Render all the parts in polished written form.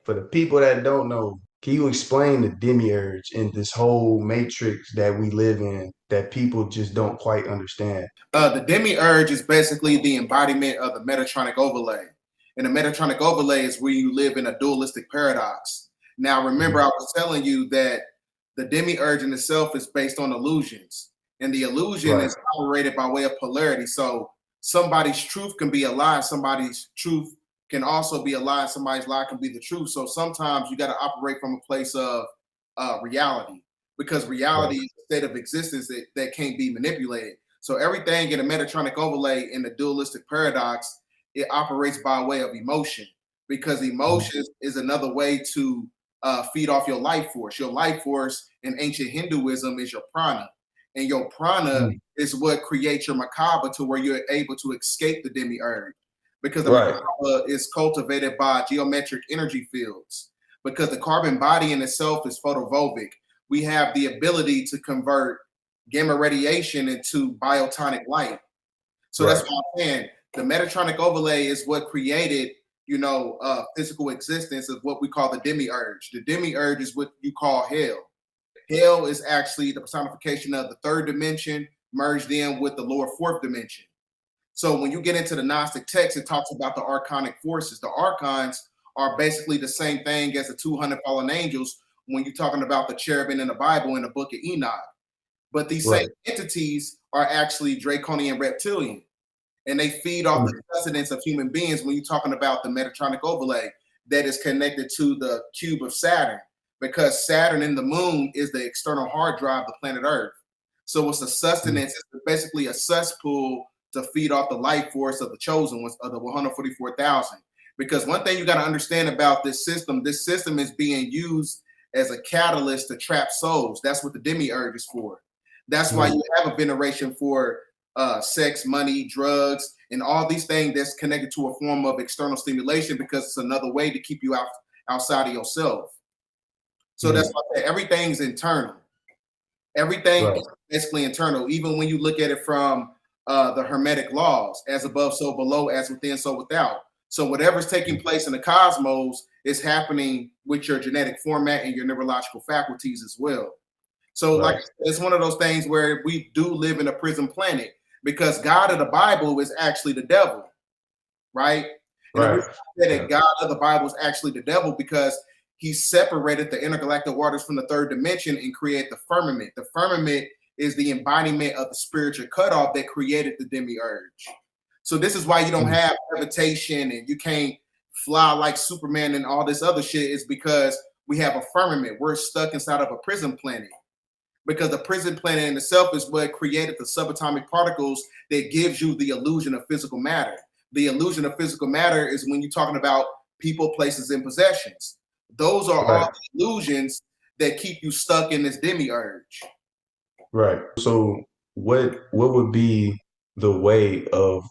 for the people that don't know, can you explain the demiurge and this whole matrix that we live in that people just don't quite understand? The demiurge is basically the embodiment of the Metatronic overlay. And the Metatronic overlay is where you live in a dualistic paradox. Now, remember, I Mhm. was telling you that the demiurge in itself is based on illusions, and the illusion Right. is operated by way of polarity. So somebody's truth can be a lie, somebody's truth can also be a lie, somebody's lie can be the truth. So sometimes you got to operate from a place of reality, because Right. reality is a state of existence that can't be manipulated. So everything in a Metatronic overlay in the dualistic paradox, it operates by way of emotion, because Mhm. emotion is another way to feed off your life force. Your life force in ancient Hinduism is your prana, and your prana Mhm. is what creates your macabre to where you're able to escape the demiurge, because the Right. macabre is cultivated by geometric energy fields. Because the carbon body in itself is photovoltaic, we have the ability to convert gamma radiation into biotonic light. So that's Right. what I'm saying. The Metatronic overlay is what created, physical existence of what we call the demiurge. The demiurge is what you call hell. Hell is actually the personification of the third dimension merged in with the lower fourth dimension. So when you get into the Gnostic text, it talks about the archonic forces. The archons are basically the same thing as the 200 fallen angels when you're talking about the cherubim in the Bible in the book of Enoch. But these same Right. entities are actually draconian reptilian, and they feed off the Mhm. sustenance of human beings when you're talking about the Metatronic overlay that is connected to the cube of Saturn, because Saturn and the moon is the external hard drive of the planet Earth. So it's a Mhm. sustenance, it's basically a cesspool to feed off the life force of the chosen ones, of the 144,000. Because one thing you got to understand about this system is being used as a catalyst to trap souls. That's what the demiurge is for. That's why Mhm. you have a veneration for sex, money, drugs, and all these things that's connected to a form of external stimulation, because it's another way to keep you outside of yourself. So that's Mhm. why everything's internal. Everything Right. is basically internal, even when you look at it from the Hermetic laws, as above, so below, as within, so without. So whatever's taking Mhm. place in the cosmos is happening with your genetic format and your neurological faculties as well. So, like I Right. said, it's one of those things where we do live in a prison planet, because God of the Bible is actually the devil, right? And the reason Right. I say Yeah. that God of the Bible is actually the devil, because he separated the intergalactic waters from the third dimension and created the firmament. The firmament is the embodiment of the spiritual cutoff that created the demiurge. So this is why you don't Mhm. have levitation and you can't fly like Superman and all this other shit, is because we have a firmament. We're stuck inside of a prison planet, because the prison planet in itself is what created the subatomic particles that gives you the illusion of physical matter. The illusion of physical matter is when you're talking about people, places, and possessions. Those are all Right. the illusions that keep you stuck in this demiurge. Right. So what would be the way of,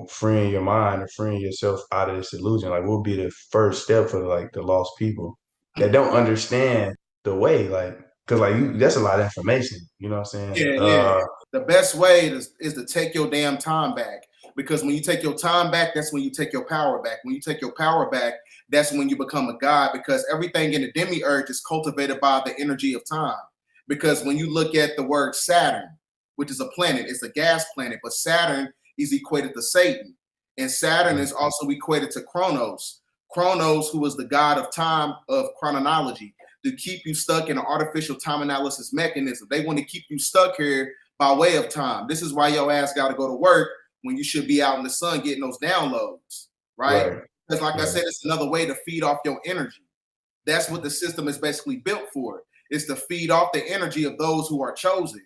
freeing your mind or freeing yourself out of this illusion? Like what would be the first step for like the lost people that don't understand the way? Like, cause like that's a lot of information, you know what I'm saying? Yeah, yeah. The best way is to take your damn time back. Because when you take your time back, that's when you take your power back. When you take your power back, that's when you become a god. Because everything in the demiurge is cultivated by the energy of time. Because when you look at the word Saturn, which is a planet, it's a gas planet, but Saturn is equated to Satan. And Saturn is also equated to Kronos. Kronos, who was the god of time, of chronology, to keep you stuck in an artificial time analysis mechanism. They want to keep you stuck here by way of time. This is why your ass got to go to work when you should be out in the sun getting those downloads, right? Right. Because, like I Right. said, it's another way to feed off your energy. That's what the system is basically built for. Is to feed off the energy of those who are chosen.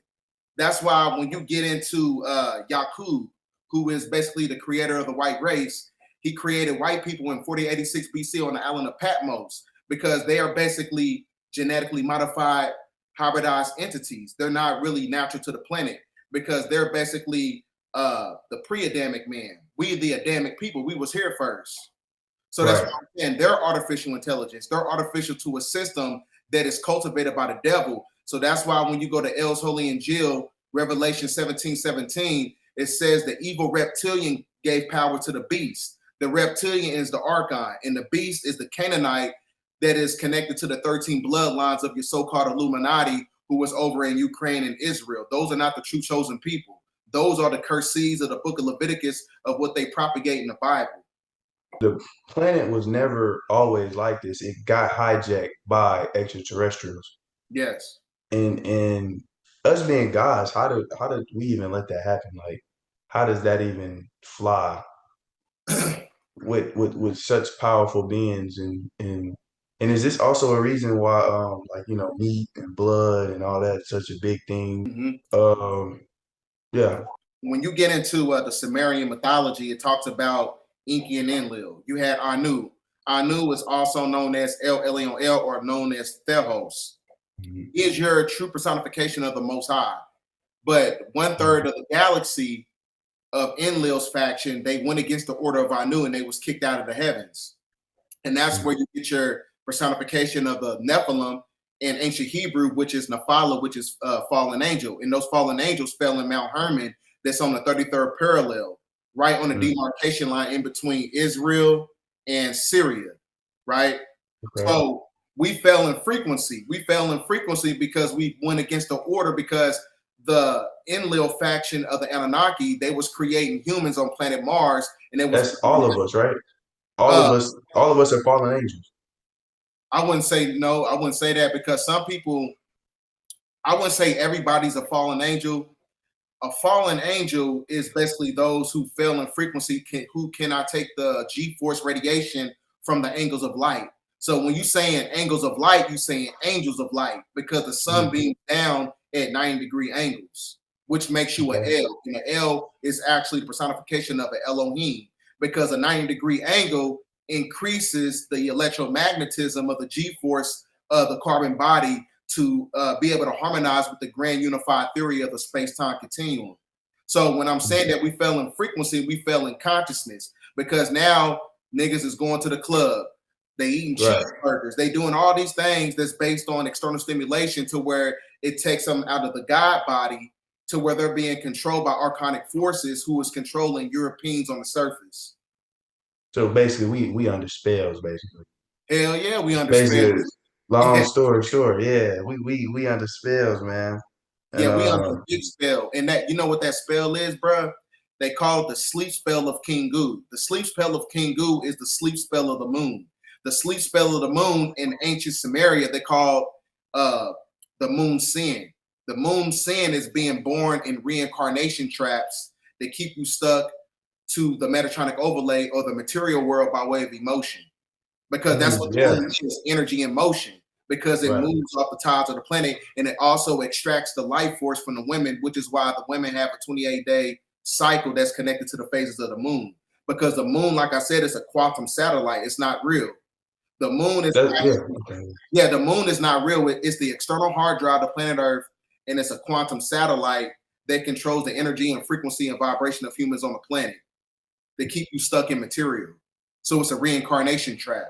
That's why when you get into Yakub, who is basically the creator of the white race, he created white people in 4086 BC on the island of Patmos, because they are basically genetically modified, hybridized entities. They're not really natural to the planet, because they're basically the pre-Adamic man. We, the Adamic people, we was here first. So that's what Right. I'm saying. They're artificial intelligence. They're artificial to a system that is cultivated by the devil. So that's why when you go to El's Holy Injil, Revelation 17:17, it says the evil reptilian gave power to the beast. The reptilian is the Archon, and the beast is the Canaanite that is connected to the 13 bloodlines of your so-called Illuminati who was over in Ukraine and Israel. Those are not the true chosen people. Those are the cursed seeds of the book of Leviticus of what they propagate in the Bible. The planet was never always like this. It got hijacked by extraterrestrials. Yes. And us being gods, how did we even let that happen? Like, how does that even fly with such powerful beings and is this also a reason why like meat and blood and all that such a big thing? Mhm. Um yeah. When you get into the Sumerian mythology, it talks about Enki and Enlil. You had Anu. Anu is also known as El Elyon El, or known as Theos. Mhm. He is your true personification of the Most High. But one Mhm. third of the galaxy of Enlil's faction, they went against the order of Anu and they was kicked out of the heavens. And that's where you get your personification of the Nephilim in ancient Hebrew, which is Nephala, which is fallen angel. And those fallen angels fell in Mount Hermon, that's on the 33rd parallel, right on the Mhm. demarcation line in between Israel and Syria, right? Okay. So we fell in frequency. We fell in frequency because we went against the order, because the Enlil faction of the Anunnaki, they was creating humans on planet Mars, and it was That's all of us, right? All uh, of us, all of us are fallen angels. I wouldn't say no. I wouldn't say that, because some people, I wouldn't say everybody's a fallen angel. A fallen angel is basically those who fail in frequency, who cannot take the G-force radiation from the angles of light. So when you saying angles of light, you saying angels of light, because the sun Mhm. beams down at 90-degree angles, which makes you an Okay. L. And an L is actually the personification of an Elohim, because a 90-degree angle increases the electromagnetism of the G-force of the carbon body to be able to harmonize with the grand unified theory of the space-time continuum. So when I'm saying that we fell in frequency, we fell in consciousness, because now niggas is going to the club, they eating Right. cheeseburgers, they doing all these things that's based on external stimulation, to where it takes them out of the God body, to where they're being controlled by archonic forces who is controlling Europeans on the surface. So basically we under spells, basically. Hell yeah, we understand. Basically, long story short, yeah, we under spells, man. And Yeah, we under a big spell. And that, you know what that spell is, bro? They call it the sleep spell of King Gu. The sleep spell of King Gu is the sleep spell of the moon. The sleep spell of the moon in ancient Sumeria, they call uh, the moon sin. The moon sin is being born in reincarnation traps that keep you stuck to the Metatronic overlay or the material world by way of emotion, because that's what the yeah, moon is, energy in motion, because it right. moves off the tides of the planet, and it also extracts the life force from the women, which is why the women have a 28-day cycle that's connected to the phases of the moon, because the moon, like I said, is a quantum satellite. It's not real. The moon is Yeah, actually, okay. yeah, the moon is not real. It's the external hard drive of planet Earth, and it's a quantum satellite that controls the energy and frequency and vibration of humans on the planet. They keep you stuck in material. So it's a reincarnation trap.